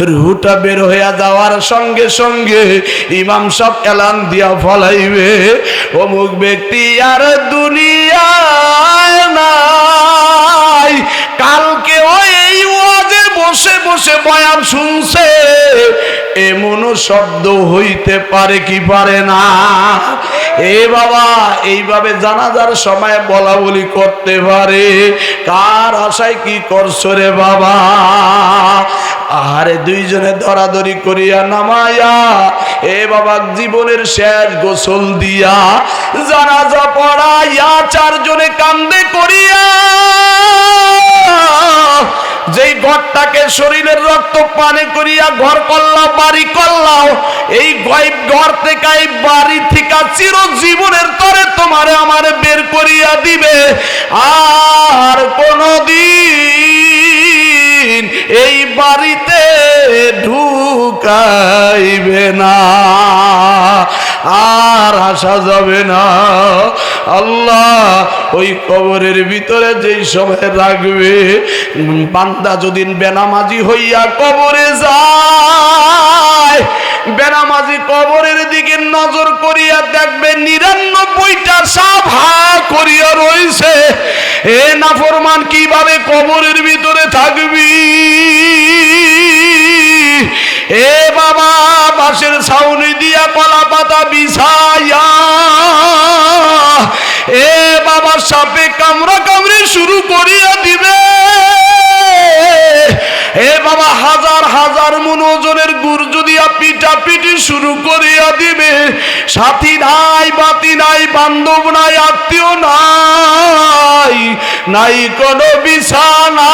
রুহটা বের হইয়া যাওয়ার সঙ্গে সঙ্গে ইমাম সাহেব এলান দিয়া ফলাইবে, অমুক ব্যক্তি আর দুনিয়ায় নাই, কালকে এই ওয়াজে বসে বসে বয়ান শুনছে, এমনও শব্দ হইতে পারে কি পারে না? এ বাবা, এইভাবে জানাজার সময় বলা বলি করতে পারে, কার আশায় কি করছো রে বাবা? আরে দুইজনে ধরাধরি করিয়া নামায়া এ বাবা জীবনের শেষ গোসল দিয়া জানাজা পড়াইয়া চারজনে কান্দে করিয়া যেই ঘরটাকে শরীরের রক্ত পানি করিয়া ঘর করলাও, বাড়ি করলাও, এই ঘর থেকে এই বাড়ি থেকে চিরজীবনের তরে তোমারে আমারে বের করিয়া দিবে, আর কোনদিন এই বাড়িতে ঢুকাইবে না, আর আসা যাবে না। আল্লাহ ওই কবরের ভিতরে যেই সময় রাখবে, বান্দা যদি বেনামাজি হইয়া কবরে যায়, বেনামাজি কবরের দিকে নজর করিয়া দেখবে ৯৯টা সাপ হা করিয়া রয়েছে। এ নাফরমান কিভাবে কবরের ভিতরে থাকবি? এ বাবা, বাঁশের ছাউনি দিয়া কলা পাতা বিছাইয়া এ বাবা সাপে কামড়া কামড়ি শুরু করিয়া দিবে। এ বাবা হাজার হাজার মন ওজনের গুর্জ দিয়া পিটা পিটি শুরু করিয়া দিবে। সাথী নাই, বাতি নাই, বান্ধব নাই, আত্মীয় নাই, নাই কোনো বিছানা,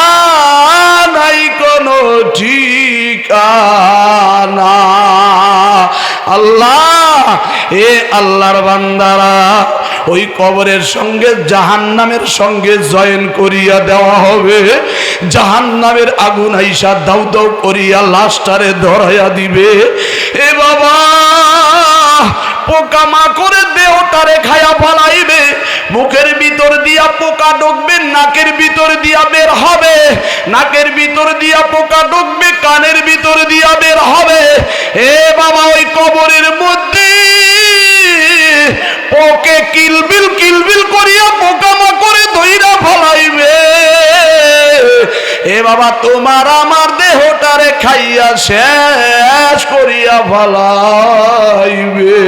নাই কোনো ঠিকানা। আল্লাহ, এ আল্লাহর বান্দারা, ওই কবরের সঙ্গে জাহান্নামের সঙ্গে জয়েন করিয়া দেওয়া হবে। জাহান্নামের আগুন আইসা দাউ দাউ করিয়া লাশটারে ধরাইয়া দিবে। এ বাবা, পোকা মাকড়ে দেহটারে খায়া ফলাইবে। মুখের ভিতর দিয়া পোকা ঢুকবে, নাকের ভিতর দিয়া বের হবে, নাকের ভিতর দিয়া পোকা ঢুকবে, কানের ভিতর দিয়া বের হবে। এ বাবা, ওই কবরের মধ্যে ওকে কিলবিল কিলবিল করিয়া পোকা মাকড়ে ধইরা ফলাইবে। এ বাবা, তোমার আমার দেহটারে খাইয়া শেষ করিয়া ফলাইবে।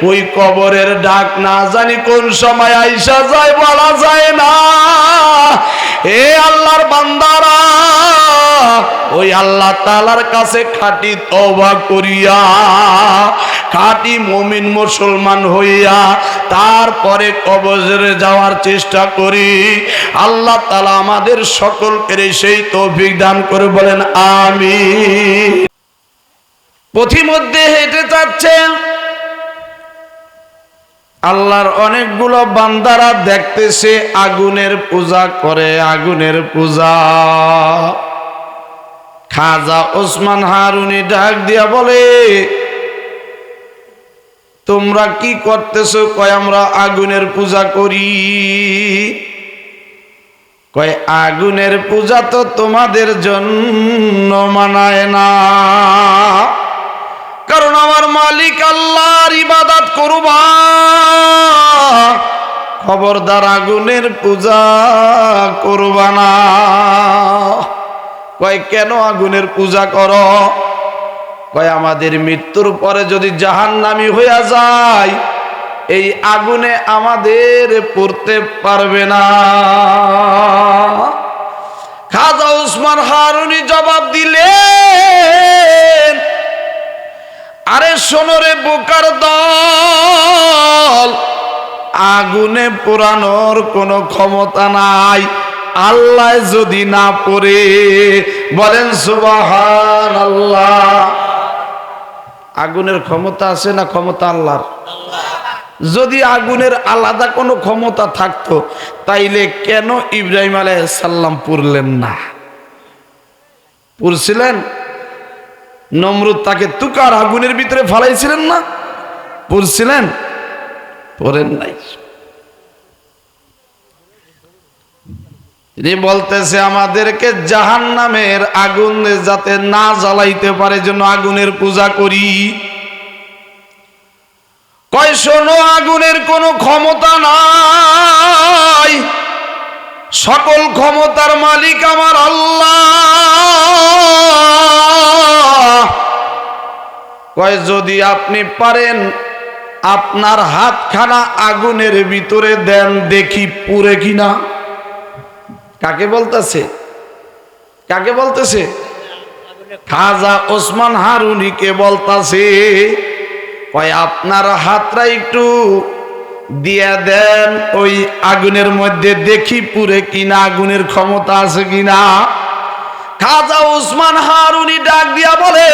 ওই কবরের ডাক না জানি কোন সময় আইসা যায়, বলা যায় না। এ আল্লাহর বান্দারা, ওই আল্লাহ তাআলার কাছে খাঁটি তওবা করিয়া, খাঁটি মুমিন মুসলমান হইয়া তারপরে কবরে যাওয়ার চেষ্টা করি। আল্লাহ তাআলা আমাদের সকলকে সেই তৌফিক দান করে, বলেন আমিন। পথিমধ্যে হেঁটে যাচ্ছেন, আল্লাহর অনেকগুলো বান্দারা দেখতেছে আগুনের পূজা করে, আগুনের পূজা। খাজা ওসমান হারুনি ডাক দিয়া বলে, তোমরা কি করতেছো? কয়, আমরা আগুনের পূজা করি। কয়, আগুনের পূজা তো তোমাদের জন্য মানায় না, কারণ আমার মালিক আল্লাহর ইবাদত করবা, খবরদার আগুনের পূজা করবা না। কয়, কেন আগুনের পূজা করো? কয়, আমাদের মৃত্যুর পরে যদি জাহান্নামী হইয়া যায়, এই আগুনে আমাদের পড়তে পারবে না। খাজা ওসমান হারুনি জবাব দিলেন, আরে শোনো রে বোকার দল, আগুনে পোড়ানোর কোনো ক্ষমতা নাই, আল্লাহ যদি না পড়ে। বলেন সুবহানাল্লাহ। আগুনের ক্ষমতা আছে না? ক্ষমতা আল্লাহর। যদি আগুনের আলাদা কোনো ক্ষমতা থাকতো, তাইলে কেন ইব্রাহিম আলাইহিস সালাম পুরলেন না? পুরছিলেন? নমরুদ তাকে তুকার আগুনের ভিতরে ফালাইছিলেন না? পুরছিলেন? পড়েন নাই। তিনি বলতেছে আমাদেরকে জাহান্নামের আগুন যাতে না জ্বালাইতে পারে জন্য আগুনের পূজা করি। কয় শোনো, আগুনের কোনো ক্ষমতা নাই, সকল ক্ষমতার মালিক আমার আল্লাহ। কয় যদি আপনি পারেন আপনার হাতখানা আগুনের ভিতরে দেন, দেখি পুড়ে কিনা। কাকে বলতেছে? কাকে বলতেছে? খাজা ওসমান হারুনিকে বলতাছে। কয় আপনার হাতটা একটু দিয়া দেন ওই আগুনের মধ্যে, দেখি পুড়ে কিনা, আগুনের ক্ষমতা আছে কিনা। খাজা ওসমান হারুনি ডাক দিয়া বলে,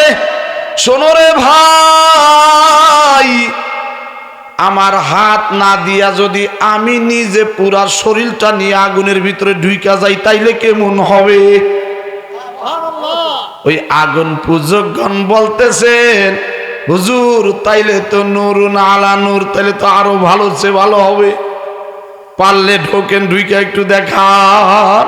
শোনো রে ভাই, আমার হাত না দিয়া যদি আমি নিজে পুরা শরীরটা নিয়ে আগুনের ভিতরে ঢুইকা যাই তাইলে কেমন হবে? ওই আগুন পূজকগণ বলতেছেন, হুজুর তাইলে তো নূরুন আলা নূর, তাইলে তো আরো ভালো, সে ভালো হবে, পারলে ঢোকেন, ঢুইকা একটু দেখান।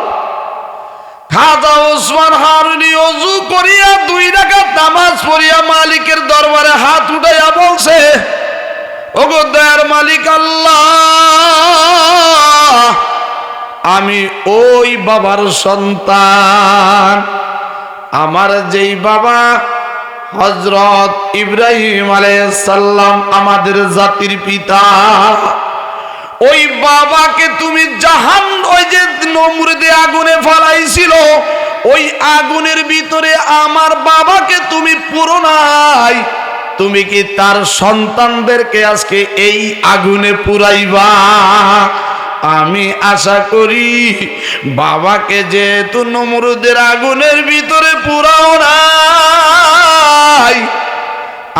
খাজা ওসমান হারুনি ওযু করিয়া 2 রাকাত নামাজ পড়িয়া মালিকের দরবারে হাত উঠাইয়া বলছে, ওগো দয়ার মালিক আল্লাহ, আমি ওই বাবার সন্তান, আমার যেই বাবা হযরত ইব্রাহিম আলাইহিস সালাম আমাদের জাতির পিতা, ওই বাবাকে তুমি ওই যে নমরুদে আগুনে ফালাইছিল, ওই আগুনের ভিতরে আমার বাবাকে তুমি পুরো নাই, তুমি কি তার সন্তানদেরকে আজকে এই আগুনে পুরাইবা? আমি আশা করি বাবাকে যেহেতু নমরুদের আগুনের ভিতরে পুরাও নাই,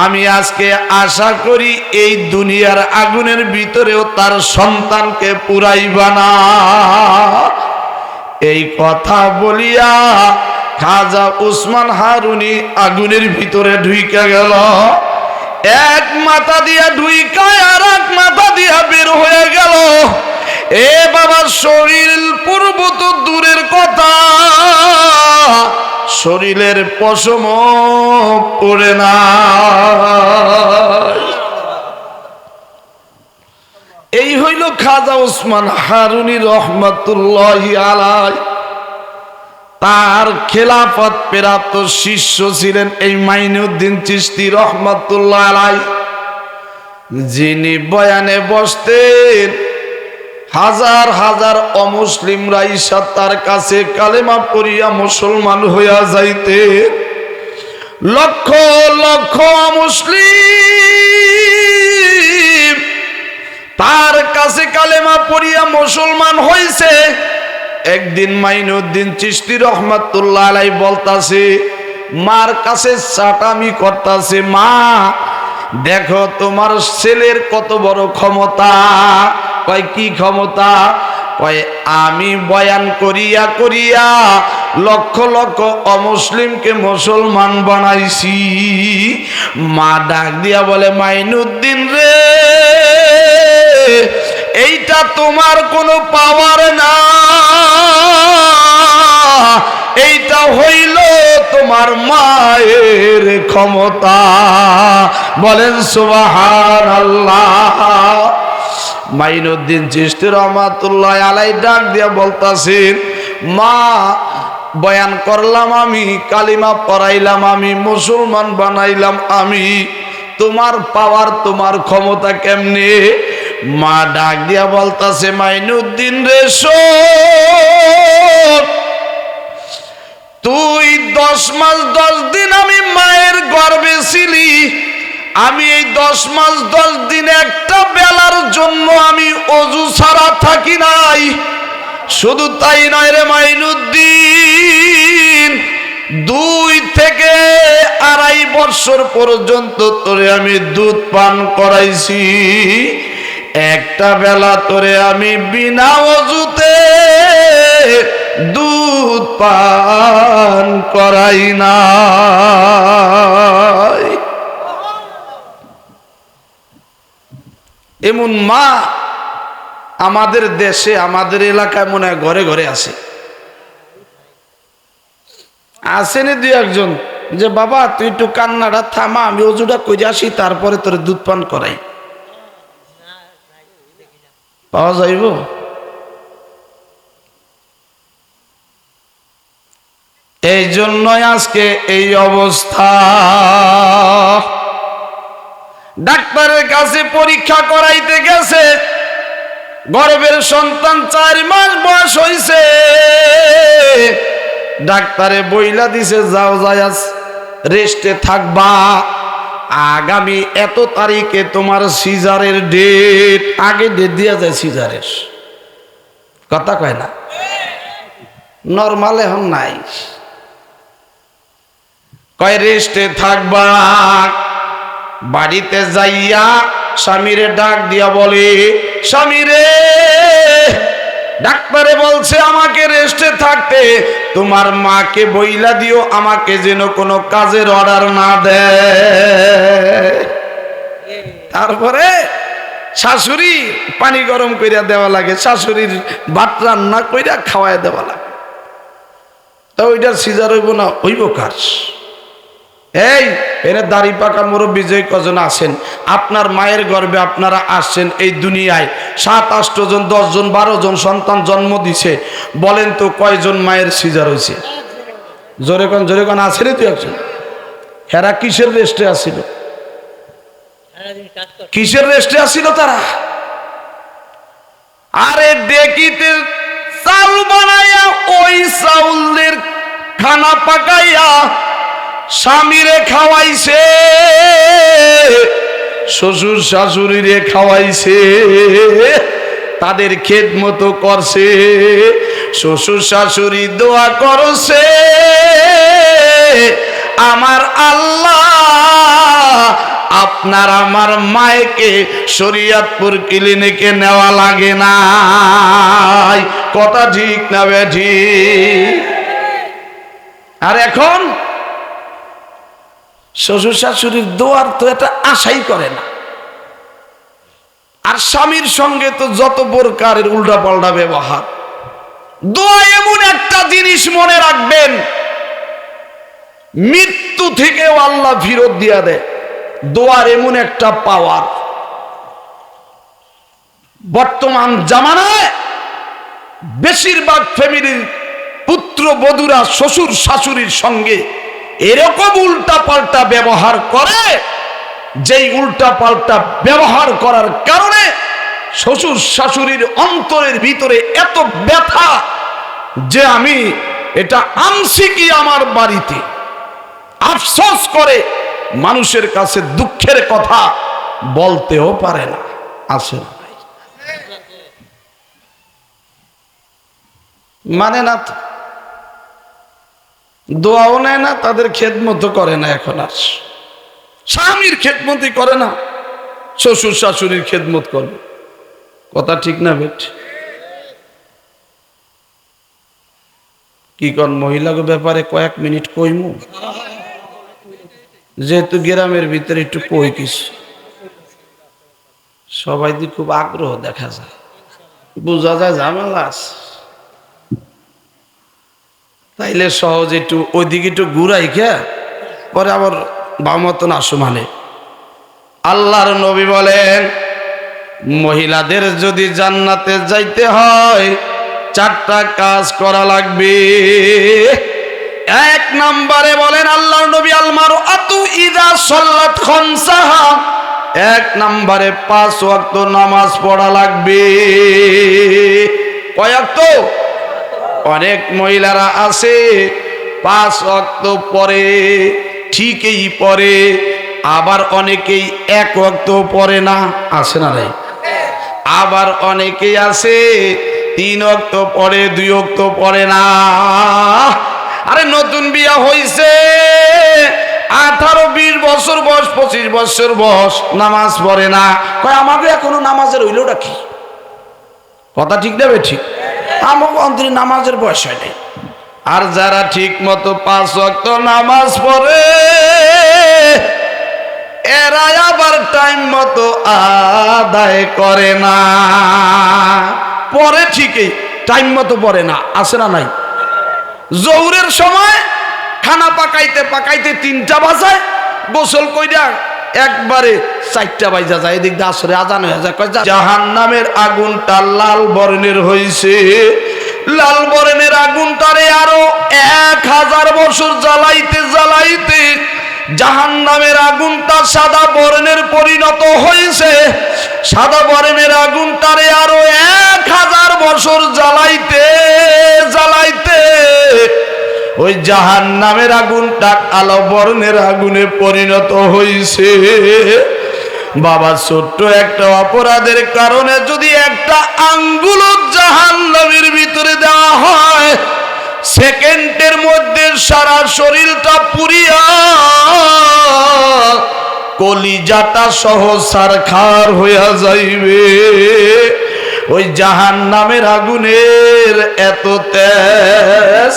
আমি আজকে আশা করি এই দুনিয়ার আগুনের ভিতরেও তার সন্তানকে পুরাইবা না। এই কথা বলিয়া খাজা ওসমান হারুনি আগুনের ভিতরে ঢুইকা গেল। এক মাথা দিয়া ঢুইকায় আর এক মাথা দিয়া বের হয়ে গেল। এ বাবা, শরীর পূর্ব তো দূরের কথা, শরীরের পশম পড়ে না। এই হইল খাজা ওসমান হারুনি রহমাতুল্লাহি আলাইহি। তার খেলাফত প্রাপ্ত শিষ্য ছিলেন এই মাইনুদ্দিন চিশতি রহমাতুল্লাহ আলাইহি, যিনি বয়ানে বসতেন হাজার হাজার অমুসলিমরা ঈশা তার কাছে কালেমা পড়িয়া মুসলমান হইয়া যাইতে, লক্ষ লক্ষ মুসলিম তার কাছে কালেমা পড়িয়া মুসলমান হইছে। একদিন মাইনুদ্দিন চিশতি রহমাতুল্লাহ আলাইহি বলতাছে, মার কাছে চাটামি করতাছে, মা দেখো তোমার ছেলের কত বড় ক্ষমতা। কয় কি ক্ষমতা? কয় আমি বয়ান করিয়া করিয়া লক্ষ লক্ষ অমুসলিমকে মুসলমান বানাইছি। মা ডাক দিয়া বলে, মাইনুদ্দিন রে, এইটা তোমার কোনো পাওয়ার না, এইটা হইল তোমার মায়ের ক্ষমতা। বলেন সুবহানাল্লাহ। মাইনুদ্দিন চিশতি রহমাতুল্লাহ আলাইহি ডাক দিয়া বলতাছেন, মা বয়ান করলাম আমি, কালিমা পড়াইলাম আমি, মুসলমান বানাইলাম আমি, তোমার পাওয়ার তোমার ক্ষমতা কেমনে? মা ডাক দিয়া বলতাছে, মাইনুদ্দিন রে শোন, তুই 10 মাস 10 দিন আমি মায়ের গর্ভে ছিলি, আমি এই 10 মাস 10 দিন একটা বেলার জন্য আমি অজু ছাড়া থাকি নাই। শুধু তাই নয় রে মাইনুদ্দিন, 2 থেকে 2.5 বছর পর্যন্ত তোরে আমি দুধ পান করাইছি, একটা বেলা তোরে আমি বিনা অজুতে দুধ পান করাই নাই। এমন মা আমাদের দেশে, আমাদের এলাকায় মনে হয় ঘরে ঘরে আছে। আসেনি দুই একজন যে বাবা তুই একটু কান্নাটা থামা, আমি অজুটা করে আসি, তারপরে তোর দুধ পান করাই। পাওয়া যাইব? এই জন্যই আজকে এই অবস্থা। ডাক্তারের কাছে পরীক্ষা করাইতে গেছে, গর্ভের সন্তান 4 মাস বয়স হইছে। ডাক্তারে বইলা দিছে যাও যায়াস রেস্টে থাকবা, আগামী এত তারিখে তোমার সিজারের ডেট, আগে ডেট দিয়া যায় সিজারের, কথা কয় না, নরমাল এখন নাই, কয় রেস্টে থাকবা। বাড়িতে যাইয়া স্বামীরে ডাক দিয়া বলে, স্বামীরে ডাক্তারে বলছে আমাকে রেস্টে থাকতে, তোমার মাকে বইলা দিও আমাকে যেন কোনো কাজের অর্ডার না দেয়। তারপরে শাশুড়ি পানি গরম কইরা দেওয়া লাগে, শাশুড়ির ভাত রান্না কইরা খাওয়ায় দেওয়া লাগে। তো ওইটার সিজার হইব না, হইব কাজ। এই এনে দাড়ি পাকা মুরব্বী যে কজন আছেন, আপনার মায়ের গর্ভে আপনারা আসছেন এই দুনিয়ায়, 7-8 জন 10 জন 12 জন সন্তান জন্ম দিছে, বলেন তো কয়জন মায়ের সিজার হয়েছে? জোরে কোন আছে রে? তুই একজন। হেরা কিসের রেস্টে আসছিল? কিসের রেস্টে আসছিল তারা? আরে দেখিতে চাল বানাইয়া ওই চাউলের খানা পাকাইয়া স্বামীরে খাওয়াইছে, শ্বশুর শাশুড়িরে খাওয়াইছে, তাদের খেদমত করছে, শ্বশুর শাশুড়ি দোয়া করছে, আমার আল্লাহ আপনার আমার মায়েকে শরীয়তপুর ক্লিনিকে নেওয়া লাগে না। কথা ঠিক না বেঠি? আর এখন শ্বশুর শাশুড়ির দোয়ার তো এটা আশাই করে না, আর স্বামীর সঙ্গে তো যত প্রকারের উল্টা পাল্টা ব্যবহার। দোয়া এমন একটা জিনিস মনে রাখবেন, মৃত্যু থেকেও আল্লাহ ফিরত দিয়া দেয়। দোয়ার এমন একটা পাওয়ার। বর্তমান জামানায় বেশিরভাগ ফ্যামিলির পুত্র বধূরা শ্বশুর শাশুড়ির সঙ্গে এরকম উল্টা পাল্টা ব্যবহার করে, যেই উল্টা পাল্টা ব্যবহার করার কারণে শ্বশুর শাশুড়ির অন্তরের ভিতরে এত ব্যথা যে আমি এটা আনছি কি আমার বাড়িতে, আফসোস করে মানুষের কাছে দুঃখের কথা বলতেও পারে না। আছে না? মানে না তো, দোয়াও নেয় না, তাদের খেদমত করে না। এখন আর স্বামীর খেদমতই করে না, শ্বশুর শাশুড়ির খেদমত করবে। কথা ঠিক না বেট? কি কন মহিলাকে ব্যাপারে কয়েক মিনিট কইমু, যেহেতু গ্রামের ভিতরে একটু কই কিছু, সবাই দিয়ে খুব আগ্রহ দেখা যায়, বোঝা যায় ঝামেলা আছে, তাইলে সহজ একটু ওইদিকে একটু ঘুরাই খা, পরে আবার বামতন আসো। মানে আল্লাহর নবী বলেন, মহিলাদের যদি জান্নাতে যাইতে হয় 4টা কাজ করা লাগবে। 1 নম্বরে বলেন আল্লাহর নবী, আল মারআতু ইযা সাল্লাত খামসাহা, 1 নম্বরে 5 ওয়াক্ত নামাজ পড়া লাগবে। কয় ওয়াক্ত? অনেক মহিলারা আছে 5 ওয়াক্ত পড়ে, ঠিকই পড়ে, আবার অনেকেই 1 ওয়াক্ত পড়ে না। আছে না নাই? আবার অনেকেই আছে 3 ওয়াক্ত পড়ে, 2 ওয়াক্ত পড়ে না। আরে নতুন বিয়া হইছে, 18-20 বছর বয়স, 25 বছর বয়স, নামাজ পড়ে না। কয় আমাকে এখনো নামাজের হইলোটা কি? কথা ঠিক না বে? ঠিক। আমাকে অন্তরে নামাজের বয়স হয় নাই। আর যারা ঠিক মতো 5 ওয়াক্ত নামাজ পড়ে, এরা আবার টাইম মতো আদায় করে না। পরে ঠিকই, টাইম মতো পড়ে না। আছে না নাই? জোহরের সময় খানা পাকাইতে পাকাইতে 3টা বাজায়, গোসল কইরা একবারে 4টা বাজা যায়, এদিক দিয়ে আসরে আজান হয়ে যায়। কয় জাহান্নামের আগুনটা লাল বর্ণের হইছে, লাল বর্ণের আগুনটারে আরো 1000 বছর জ্বালাইতে জ্বালাইতে জাহান্নামের আগুনটা সাদা বর্ণের পরিণত হয়েছে। সাদা বর্ণের আগুনটারে আরো 1000 বছর জ্বালাইতে জ্বালাইতে ওই জাহান্নামের আগুনটা কালো বর্ণের আগুনে পরিণত হয়েছে। বাবা, ছোট্ট একটা অপরাধের কারণে যদি একটা আঙ্গুল জাহান্নামের ভিতরে দেওয়া হয়, সেকেন্ডের মধ্যে সারা শরীরটা পুরিয়া কলিজাটা সহ ছারখার হইয়া যাইবে। ওই জাহান্নামের আগুনের এত তেজ,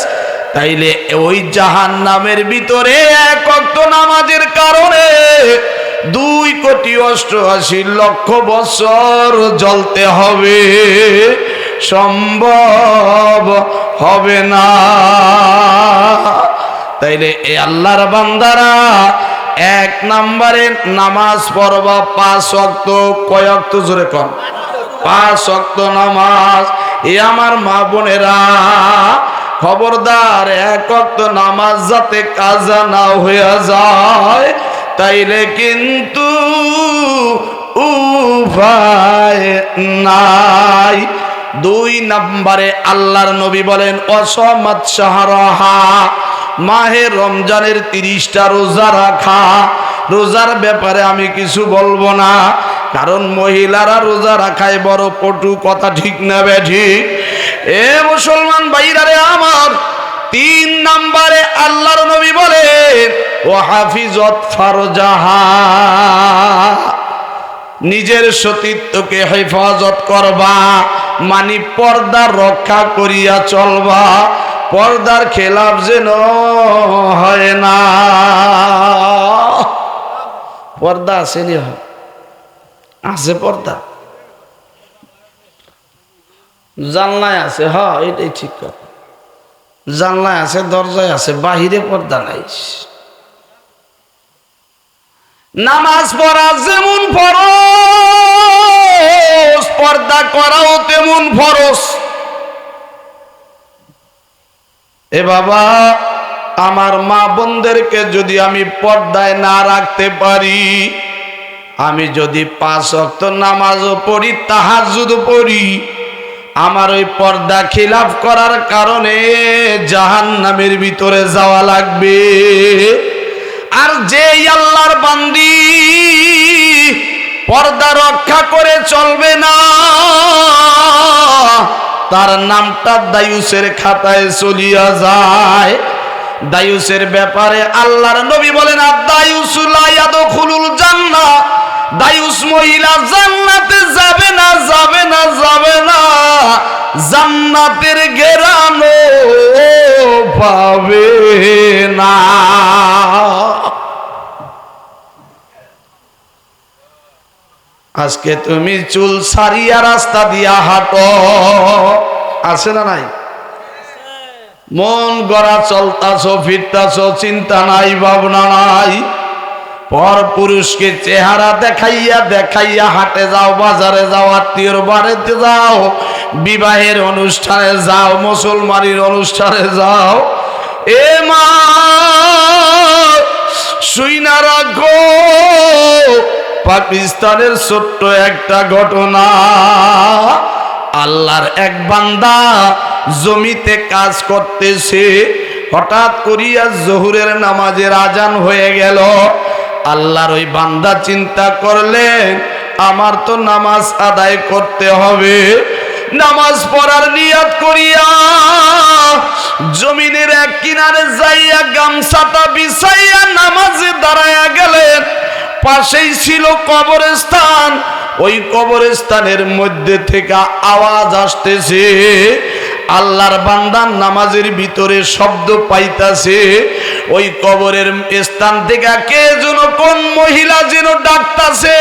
তাইলে ওই জাহান্নামের ভিতরে 1 ওয়াক্ত নামাজের কারণে 2,88,00,000 বছর জ্বলতে হবে, সম্ভব হবে না। তাইলে এই আল্লাহর বান্দারা 1 নম্বরে নামাজ পড়বা 5 ওয়াক্ত। কয় ওয়াক্ত? জোরে কর। 5 ওয়াক্ত নামাজ। এ আমার মা বোনেরা, খবরদার 1 ওয়াক্ত নামাজ যাতে কাজা না হয়ে যায়, তাইলে কিন্তু উপায় নাই। 2 নম্বরে আল্লাহর নবী বলেন অসমাত শাহরাহা, মাহে রমজানের 30টা রোজা রাখা। রোজার ব্যাপারে আমি কিছু বলবো না, কারণ মহিলারা রোজা রাখায় বড় পটু, কথা ঠিক না বেঠিক? এ মুসলমান ভাইরা রে আমার, 3 নম্বরে আল্লাহর নবী বলেন ও হাফিজত ফারজাহা, নিজের সতীত্বকে হেফাজত করবা, মানে পর্দা রক্ষা করিয়া চলবা, পর্দার খেলাফ যেন হয় না। পর্দা আছে নি? আছে পর্দা, জানলায় আছে। হ্যাঁ, এটাই ঠিক কথা, জানলায় আছে, দরজায় আছে, বাহিরে পর্দা নাই। নামাজ পড়া যেমন ফরজ, পর্দা করাও তেমন ফরজ। এ বাবা, আমার মা বোনদেরকে যদি আমি পর্দায় না রাখতে পারি, আমি যদি 5 ওয়াক্ত নামাজও পড়ি, তাহাজ্জুদ পড়ি, আমার ওই পর্দা খিলাফ করার কারণে জাহান্নামের ভিতরে যাওয়া লাগবে। আর যে আল্লাহর বান্দি পর্দা রক্ষা করে চলবে না, তার নামটা দায়ুসের খাতায় চলিয়া যায়। দায়ুসের ব্যাপারে আল্লাহর নবী বলেন আদ-দায়ুসু লা ইয়াদখুলুল জান্নাহ, দায়ুস মহিলা জান্নাতে যাবে না, যাবে না, যাবে না, জান্নাতের ঘেরানো পাবে না। আজকে তুমি চুল সারিয়া রাস্তা দিয়া হাঁটো, আছে না নাই? মন গড়া চলতাছো, ফিরতাছো, চিন্তা নাই, ভাবনা নাই। পর পুরুষকে চেহারা দেখাইয়া দেখাইয়া হাটে যাও, বাজারে যাও, আত্মীয়র বাড়িতে যাও, বিবাহের অনুষ্ঠানে যাও, মুসলমানের অনুষ্ঠানে যাও। এ মা, শুইনা রাখো পাকিস্তানের ছোট্ট একটা ঘটনা। আল্লাহর এক বান্দা জমিতে কাজ করতেছে, হঠাৎ করিয়া জোহরের নামাজের আজান হয়ে গেল। আল্লাহর ওই বান্দা চিন্তা করলেন, আমার তো নামাজ আদায় করতে হবে। নামাজ পড়ার নিয়ত করিয়া জমিনের এক কিনারে যাইয়া গামছাটা বিছাইয়া নামাজে দাঁড়াইয়া গেলেন। পাশেই ছিল কবরস্থান, ওই কবরস্থানের মধ্যে থেকে আওয়াজ আসতেছে। আল্লাহর বান্দার নামাজের ভিতরে শব্দ পাইতাছে। ওই কবরের স্থান থেকে কে যেন, কোন মহিলা যেন ডাকতাছে,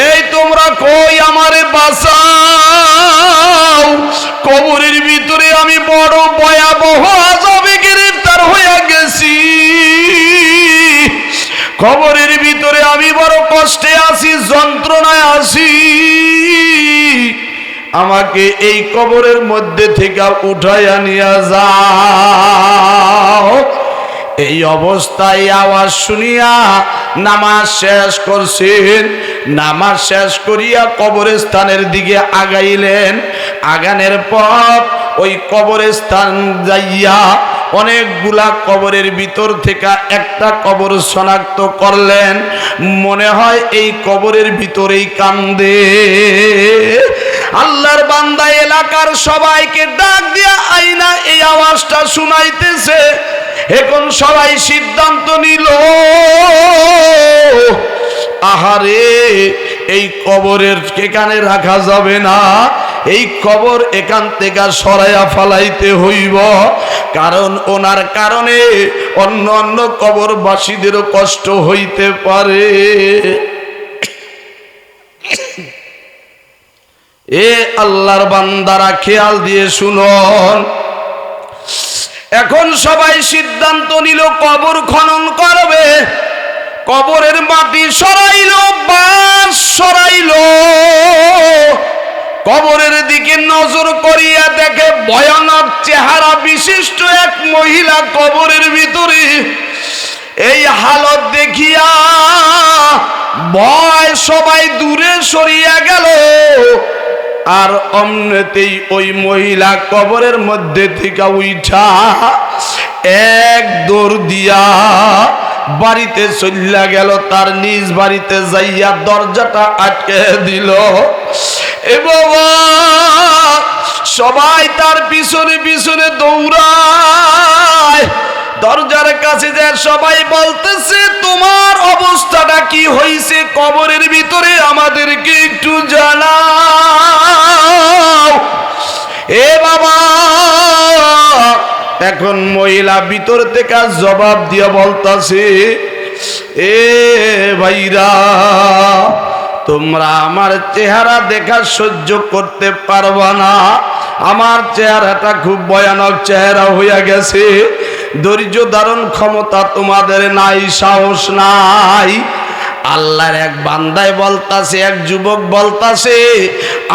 এই তোমরা কই, আমারে বাঁচাও, কবরের ভিতরে আমি বড় ভয়াবহ আযাবে গ্রেফতার পার হয়ে গেছি, কবরের ভিতরে আমি বড় কষ্টে আছি, যন্ত্রণায় আছি, আমাকে এই কবরের মধ্যে থেকে উঠাইয়া নিয়ে যাও। এই অবস্থায় আওয়াজ শুনিয়া নামাজ শেষ করছেন। নামাজ শেষ করিয়া কবরস্থানের দিকে আগাইলেন। আগানের পথ ওই কবরস্থান যাইয়া অনেকগুলা কবরের ভিতর থেকে একটা কবর শনাক্ত করলেন। মনে হয় এই কবরের ভিতরেই কান্দে। আল্লাহর বান্দা এলাকার সবাইকে ডাক দিয়া আইনা এই আওয়াজটা শুনাইতেছে। এখন সবাই সিদ্ধান্ত নিল, আহারে এই কবরের এখানে রাখা যাবে না, এই কবর এখান থেকে সরাইয়া ফালাইতে হইব, কারণ ওনার কারণে অন্য অন্য কবরবাসীদেরও কষ্ট হইতে পারে। এ আল্লাহর বান্দারা খেয়াল দিয়ে শুনুন। এখন সবাই সিদ্ধান্ত নিল কবর খনন করবে। কবরের মাটি সরাইল, বাঁশ সরাইল। কবরের দিকে নজর করিয়া দেখে ভয়ানক চেহারা বিশিষ্ট এক মহিলা কবরের ভিতরে। এই হালত দেখিয়া ভয় সবাই দূরে সরিয়া গেল। আর অমনেতেই ওই মহিলা কবরের মধ্যে থেকে উঠা এক দৌড় দিয়া বাড়িতে চলিয়া গেল। তার নিজ বাড়িতে যাইয়া দরজাটা আটকে দিল। এ বাবা, সবাই তার পিছনে পিছনে দৌড়ায়। দরজার কাছে যায় সবাই বলতেছে, তোমার অবস্থাটা কি হয়েছে কবরের ভিতরে, আমাদেরকে একটু জানাও। এ বাবা, এখন মহিলা ভিতর থেকে জবাব দিয়ে বলতেছে, এ ভাইরা, তোমরা আমার চেহারা দেখা সহ্য করতে পারবা না। আমার চেহারাটা খুব ভয়ানক চেহারা হইয়া গেছে। ধৈর্য ধারণ ক্ষমতা তোমাদের নাই, সাহস নাই। আল্লাহর এক বান্দায় বলতাছে, এক যুবক বলতাছে,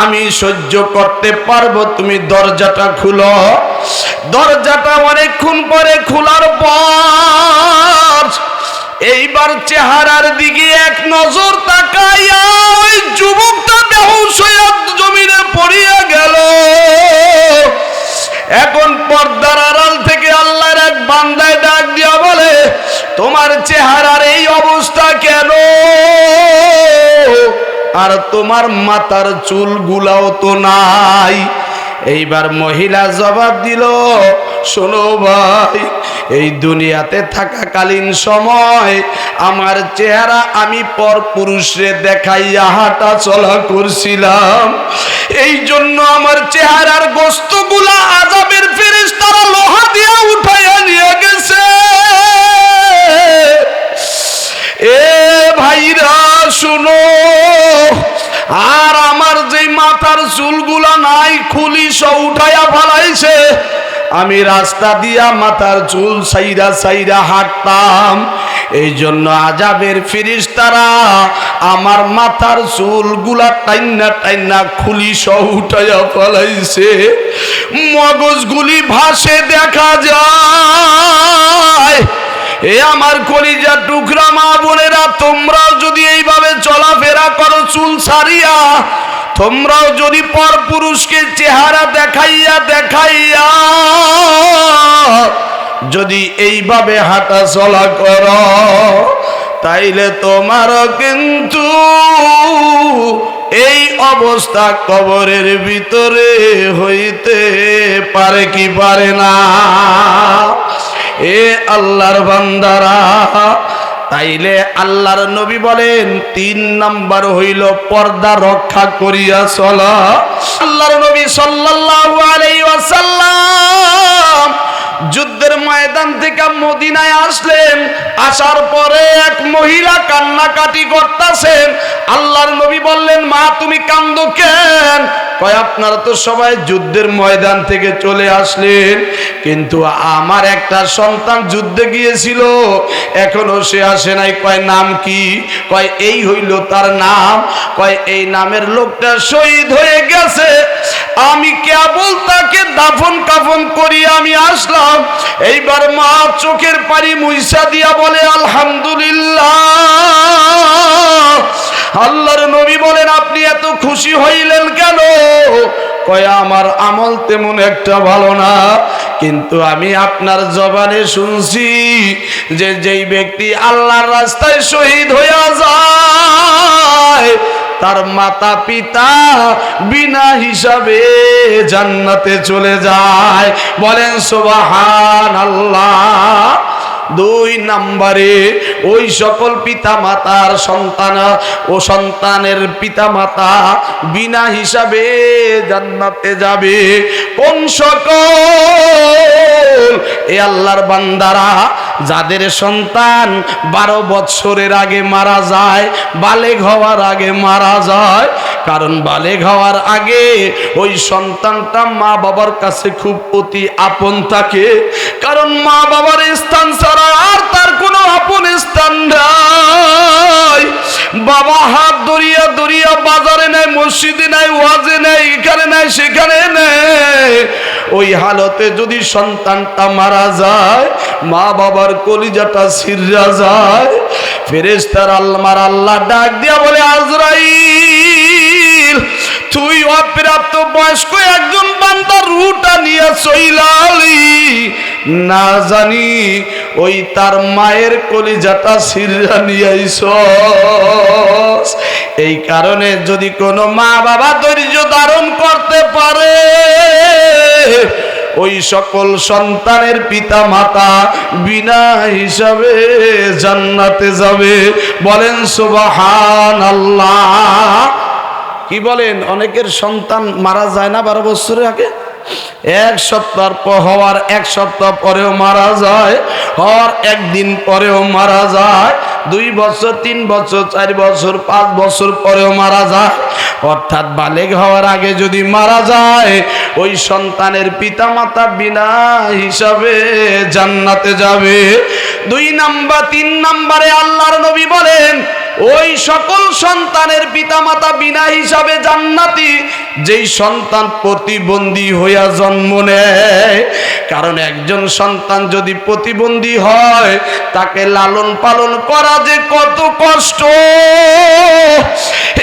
আমি সহ্য করতে পারবো, তুমি দরজাটা খুলো। দরজাটা অনেকক্ষণ পরে খোলার পর এইবার চেহারার দিকে এক নজর তাকাইয়া ওই যুবকটা বেহুশ হইয়া জমিনে পড়িয়া গেল। এখন পর্দার আড়াল থেকে আল্লাহর এক বান্দায় ডাক দিয়া বলে, তোমার চেহারার এই অবস্থা কেন? আর তোমার মাথার চুলগুলাও তো নাই। এইবার মহিলা জবাব দিল, শোনো ভাই, এই দুনিয়াতে থাকাকালীন সময় আমার চেহারা আমি পর পুরুষরে দেখাইয়া হাঁটা চলা করছিলাম। এই জন্য আমার চেহারার গোস্তগুলা আযাবের ফেরেশতারা লোহা দিয়া উঠাইয়া নিয়ে গেছে। এ ভাইরা শুনো, আর আমার যে মাথার চুলগুলা নাই, খুলি সব উঠাইয়া ফালাইছে। আমি রাস্তা দিয়া মাথার চুল সাইরা সাইরা হাঁটতাম, এই জন্য আযাবের ফেরেশতারা আমার মাথার চুলগুলা টাইনা টাইনা খুলি সব উঠাইয়া ফালাইছে। মগজগুলি ভাসে দেখা যায়। এ আমার কলিজার টুকরা মা বোনেরা, তোমরাও যদি এইভাবে চলাফেরা করো চুল ছাড়িয়া, তোমরাও যদি পর পুরুষকে চেহারা দেখাইয়া দেখাইয়া যদি এইভাবে হাঁটা চলা করো, তাইলে তোমারও কিন্তু এই অবস্থা কবরের ভিতরে হইতে পারে কি পারে না? এ আল্লাহর বান্দারা, তাইলে আল্লাহর নবী বলেন ৩ নাম্বার হইল পর্দা রক্ষা করিয়া চলা। আল্লাহর নবী সাল্লাল্লাহু আলাইহি ওয়াসাল্লাম যুদ্ধের ময়দান থেকে মদিনায় আসলেন। আসার পরে এক মহিলা কান্নাকাটি করতেছেন। আল্লাহর নবী বললেন, মা তুমি কান্দো কেন? কয় আপনারা তো সবাই যুদ্ধের ময়দান থেকে চলে আসলেন, কিন্তু আমার একটা সন্তান যুদ্ধে গিয়েছিল, এখনো সে আসে নাই। কয় নাম কি? কয় এই হইল তার নাম। কয় এই নামের লোকটা শহীদ হয়ে গেছে, আমি কেবল তাকে দাফন কাফন করি আমি আসলাম। এইবার মা চোখের পানি মুইসা দিয়া বলে আলহামদুলিল্লাহ। আল্লাহর নবী বলেন আপনি এত খুশি হইলেন কেন? কয় আমার আমল তেমন একটা ভালো না, কিন্তু আমি আপনার জবানে শুনছি যে যেই ব্যক্তি আল্লাহর রাস্তায় শহীদ হইয়া যায় তার মাতা পিতা বিনা হিসাবে জান্নাতে চলে যায়। বলেন সুবহানাল্লাহ। 2 নম্বরে ওই সকল পিতা মাতার সন্তান ও সন্তানের পিতা মাতা বিনা হিসাবে জান্নাতে যাবে। কোন সকল? এ আল্লাহর বান্দারা যাদের সন্তান 12 বছরের আগে মারা যায়, বালেগ হওয়ার আগে মারা যায়। কারণ বালেগ হওয়ার আগে ওই সন্তানটা মা বাবার কাছে খুব অতি আপন থাকে, কারণ মা বাবার স্থান ছাড়া আর তার কোনো আপন স্থান নাই। বাবা হাত ধরিয়া ধরিয়া বাজারে নেয়, মসজিদে নেয়, ওয়াজে নেয়, এখানে নেয়, সেখানে নেয়। ওই হালতে যদি সন্তানটা মারা যায়, মা বাবার কলিজাটা ছিঁড়া যায়। ফেরেশতার আল্লাহ ডাক দিয়া বলে আজরাইল, তুই অপ্রাপ্ত বয়স্ক একজন বান্দার রূহটা নিয়ে চইলালি, না জানি ওই তার মায়ের কলিজাটা ছিঁড়া নিয়ে আইছস। এই কারণে যদি কোনো মা বাবা ধৈর্য ধারণ করতে পারে, ওই সকল সন্তানের পিতা মাতা বিনা হিসাবে জান্নাতে যাবে। বলেন সুবহানাল্লাহ। কি বলেন? অনেকের সন্তান মারা যায় না 12 বছরের আগে, 1 সপ্তাহ হওয়ার 1 সপ্তাহ পরেও মারা যায়, হওয়ার 1 দিন পরেও মারা যায়, 2 বছর 3 বছর 4 বছর 5 বছর পরেও মারা যায়। অর্থাৎ বালেগ হওয়ার আগে যদি মারা যায়, ওই সন্তানের পিতা মাতা বিনা হিসাবে জান্নাতে যাবে। 2 নাম্বার 3 নম্বরে আল্লাহর নবী বলেন ওই সকল সন্তানের পিতা মাতা বিনা হিসাবে জান্নাতি যেই সন্তান প্রতিবন্ধী হইয়া জন্ম নেয়। কারণ একজন সন্তান যদি প্রতিবন্ধী হয়, তাকে লালন পালন করা যে কত কষ্ট।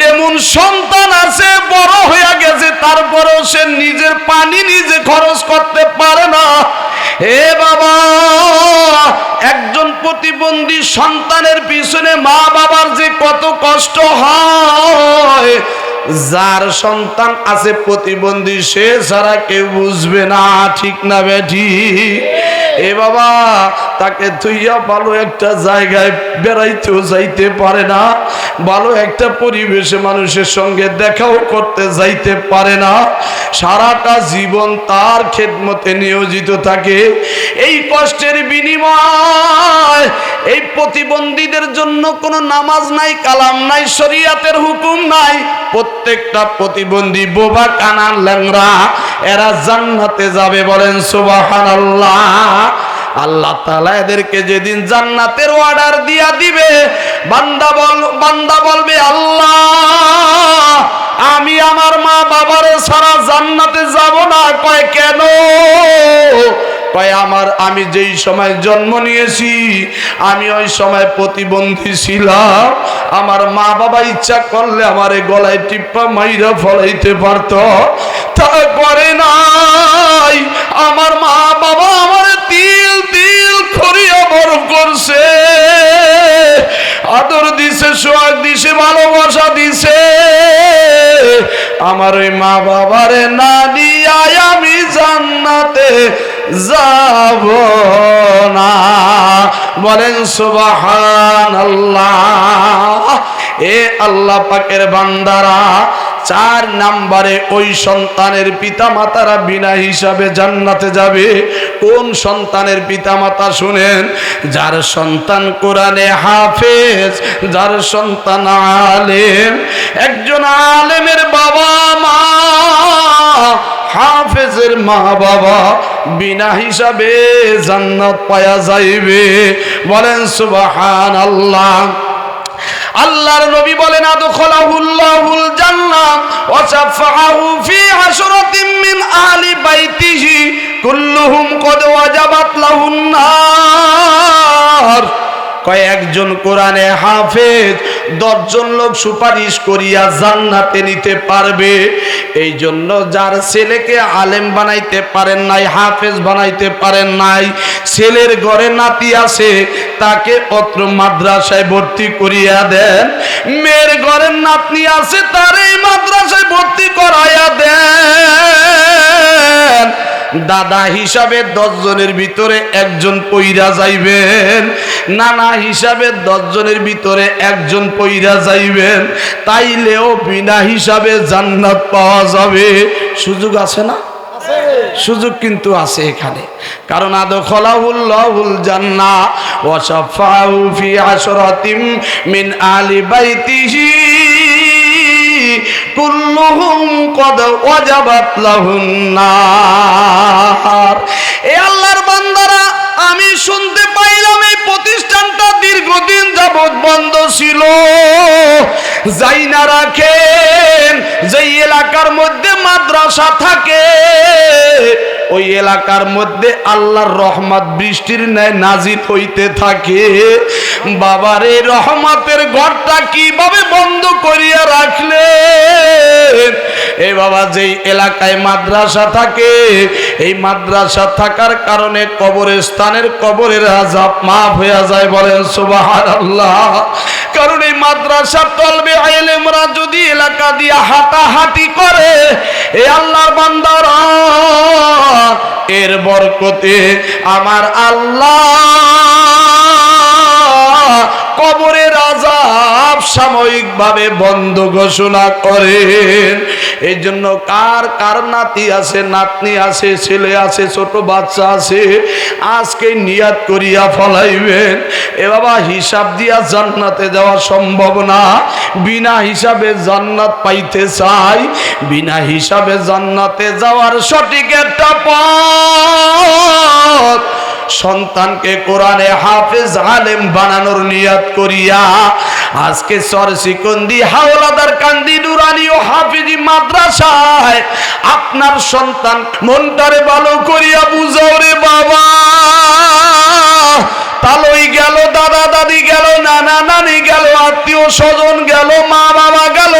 এমন সন্তান আছে বড় হইয়া গেছে, তারপরেও সে নিজের পানি নিজে খরচ করতে পারে না। হে বাবা, একজন প্রতিবন্ধী সন্তানের পিছনে মা বাবার যে কত কষ্ট হয়, যার সন্তান আছে প্রতিবন্ধী সে ছাড়া কেউ বুঝবে না। ঠিক না বেঠি? এ বাবা, তাকে তুইয়া ভালো একটা জায়গায় বেড়াইতেও যাইতে পারে না, ভালো একটা পরিবেশে মানুষের সঙ্গে দেখাও করতে যাইতে পারে না, সারাটা জীবন তার খেদমতে নিয়োজিত থাকে। এই কষ্টের বিনিময় এই প্রতিবন্ধীদের জন্য কোনো নামাজ নাই, কালাম নাই, শরীয়তের হুকুম নাই। প্রত্যেকটা প্রতিবন্ধী বোবা কানা ল্যাংড়া এরা জান্নাতে যাবে। বলেন সুবহানাল্লাহ। আল্লাহ তাআলা এদেরকে যেদিন জান্নাতের অর্ডার দিয়া দিবে, বান্দা বলবে আল্লাহ আমি আমার মা বাবারে ছাড়া জান্নাতে যাব না। কয় কেন? কয় আমি যেই সময় জন্ম নিয়েছি আমি ওই সময় প্রতিবন্ধী ছিলাম। আমার মা বাবা ইচ্ছা করলে আমারে গলায় টিপ্পা মাইরা ফলাইতে পারত, তা করে নাই। আমার মা বাবা আমারে তিল তিল করিয়া বড় করছে, আদর দিছে, সোহাগ দিছে, ভালোবাসা দিছে। আমার ওই মা বাবারে না দিয়া আমি জান্নাতে যাব না। বলেন সুবহানাল্লাহ। এ আল্লাহ পাকের বান্দারা, 4 নম্বরে ওই সন্তানের পিতা মাতারা বিনা হিসাবে জান্নাতে যাবে। কোন সন্তানের পিতা মাতা? শুনেন, যার সন্তান কোরআনে হাফেজ, যার সন্তান আলেম। একজন আলেমের বাবা মা হাফেজের মা বাবা বিনা হিসাবে জান্নাত পায়া যাইবে। বলেন সুবহানাল্লাহ। আল্লাহর নবী বলেন আদখালাহুল্লাহুল জান্নাহ ওয়া শাফাআহু ফি আশরাতিন মিন আহলি বাইতিহি কুল্লুহুম কদ ওয়াজাবাত লাহুন নার। কয়েকজন কোরআনে হাফেজ 10 জন লোক সুপারিশ করিয়া জান্নাতে নিতে পারবে। এই জন্য যার ছেলেকে আলেম বানাইতে পারেন নাই, হাফেজ বানাইতে পারেন নাই, ছেলের ঘরে নাতি আছে, তাকে অত্র মাদ্রাসায় ভর্তি করিয়া দেন। মেয়ের ঘরে নাতনি আছে, তার এই মাদ্রাসায় ভর্তি করাইয়া দেন। দাদা হিসাবে 10 জনের ভিতরে একজন পইরা যাইবেন, নানা হিসাবে 10 জনের ভিতরে একজন পইরা যাইবেন, তাইলেও বিনা হিসাবে জান্নাত পাওয়া যাবে। সুযোগ আছে না? সুযোগ কিন্তু আছে এখানে। কারণ আদখালাহুল্লাহুল জান্নাহ ওয়া শাফাআহু ফি আশরাতিন মিন আহলি বাইতিহি কুল্লুহুম কদ ওয়াজাবাত লাহুন নার। এ আল্লাহর বান্দারা, আমি শুনতে পাইলাম এই প্রতিষ্ঠানটা দীর্ঘদিন যাবৎ বন্ধ ছিল। যাই না রাখেন, যেই এলাকার মধ্যে মাদ্রাসা থাকে ওই এলাকার মধ্যে আল্লাহর রহমত বৃষ্টির ন্যায় নাজিল হইতে থাকে। বাবার এই রহমতের ঘরটা কিভাবে বন্ধ করিয়া রাখলেন? এই বাবা, যেই এলাকায় মাদ্রাসা থাকে, এই মাদ্রাসা থাকার কারণে কবরস্থানের কবরের আযাব মাফ হয়ে যায়। বলেন সুবহানাল্লাহ। কারণ এই মাদ্রাসার তলবে ইলমরা যদি এলাকা দিয়ে হাঁটাহাঁটি করে, এই আল্লাহর বান্দারা এর বরকতে আমার আল্লাহ কবরের আযাব সাময়িকভাবে বন্ধ ঘোষণা করেন। এই জন্য কার কার নাতি আছে, নাতনি আছে, ছেলে আছে, ছোট বাচ্চা আছে, আজকে নিয়াত করিয়া ফলাইবেন। এ বাবা, হিসাব দিয়া জান্নাতে যাওয়া সম্ভব না। বিনা হিসাবে জান্নাত পাইতে চাই, বিনা হিসাবে জান্নাতে যাওয়ার সঠিক একটা পথ সন্তানকে কোরআনে হাফেজ আলেম বানানোর নিয়াত করিয়া আজকে চরচিকন্দি হাওলাদার কান্দি নুরানি ও হাফিজি মাদ্রাসায় আপনার সন্তান মনটারে ভালো করিয়া বুঝাও রে বাবা। তালই গেল, দাদা দাদি গেল, নানা নানি গেল, আত্মীয় স্বজন গেল, মা বাবা গেল,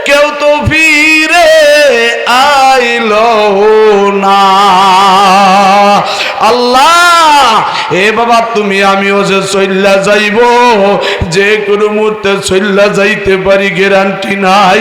কেউ তো ফিরে আইল না। আল্লাহ, এ বাবা, তুমি আমিও যে চইল্লা যাইব, যে কোনো মুহূর্তে চইল্লা যাইতে পারি, গ্যারান্টি নাই।